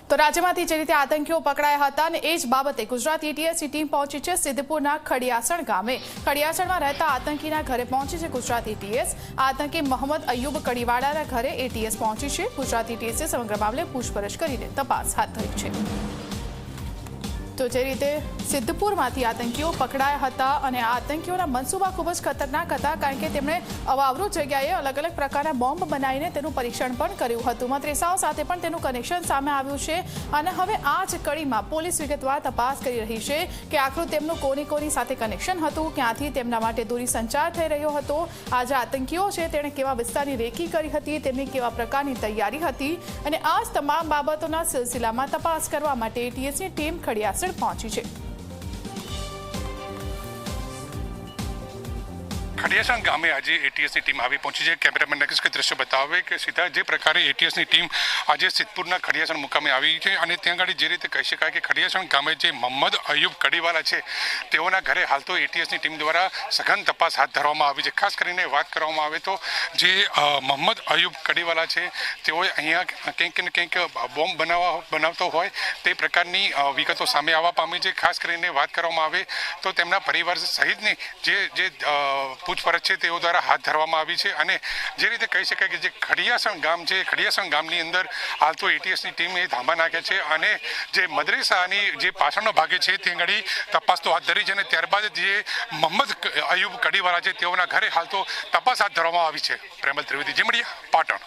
તો રાજ્યમાંથી જે રીતે આતંકીઓ પકડાયા હતા અને એ જ બાબતે ગુજરાત એટીએસની ટીમ પહોંચી છે સિદ્ધપુરના ખડિયાસણ ગામે। ખડિયાસણમાં રહેતા આતંકીના ઘરે પહોંચી છે ગુજરાત એટીએસ। આતંકી મોહમ્મદ અયુબ કડીવાડાના ઘરે એટીએસ પહોંચી છે। ગુજરાત એટીએસે સમગ્ર મામલે પૂછપરછ કરીને તપાસ હાથ ધરી છે। તો જે રીતે સિદ્ધપુરમાંથી આતંકીઓ પકડાયા હતા અને આ આતંકીઓના મનસૂબા ખૂબ જ ખતરનાક હતા, કારણ કે તેમણે અવાવરૂ જગ્યાએ અલગ અલગ પ્રકારના બોમ્બ બનાવીને તેનું પરીક્ષણ પણ કર્યું હતું। માત્ર રેસાઓ સાથે પણ તેનું કનેક્શન સામે આવ્યું છે અને હવે આ જ કડીમાં પોલીસ વિગતવાર તપાસ કરી રહી છે કે આખરું તેમનું કોની સાથે કનેક્શન હતું, ક્યાંથી તેમના માટે દૂરી સંચાર થઈ રહ્યો હતો, આ જે આતંકીઓ છે તેણે કેવા વિસ્તારની રેકી કરી હતી, તેમની કેવા પ્રકારની તૈયારી હતી અને આ જ તમામ બાબતોના સિલસિલામાં તપાસ કરવા માટે એટીએસની ટીમ ખડિયાસણ પહોંચી છે। खडियासण गामे आज एटीएसनी टीम આવી પહોંચી છે। કેમેરામેન નરેશ કે દ્રશ્ય બતાવે કે સીધા જે પ્રકારે એટીએસની ટીમ આજે સિદ્ધપુરના ખડિયાસણ મુકામે આવી છે અને ત્યાં આગળ જે રીતે કહી શકાય કે ખડિયાસણ ગામે જે મોહમ્મદ અયુબ કડીવાલા છે તેઓના ઘરે હાલ તો એટીએસની ટીમ દ્વારા સઘન તપાસ હાથ ધરવામાં આવી છે। ખાસ કરીને વાત કરવામાં આવે તો જે મોહમ્મદ અયુબ કડીવાલા છે તેઓએ અહીંયા કંઈક ને કંઈક બોમ્બ બનાવતો હોય તે પ્રકારની વિગતો સામે આવવા પામી છે। ખાસ કરીને વાત કરવામાં આવે તો તેમના પરિવાર સહિતની જે પૂછપરછ છે તેઓ દ્વારા હાથ ધરવામાં આવી છે અને જે રીતે કહી શકાય કે જે ખડિયાસણ ગામ છે, ખડિયાસણ ગામની અંદર હાલ તો એટીએસની ટીમે ધામા નાખ્યા છે અને જે મદરેસાની જે પાછળનો ભાગે છે તે આગળ તપાસ તો હાથ ધરી છે અને ત્યારબાદ જે મોહમ્મદ અયુબ કડીવાલા છે તેઓના ઘરે હાલ તો તપાસ હાથ ધરવામાં આવી છે। પ્રેમલ ત્રિવેદી, જીમડિયા, પાટણ।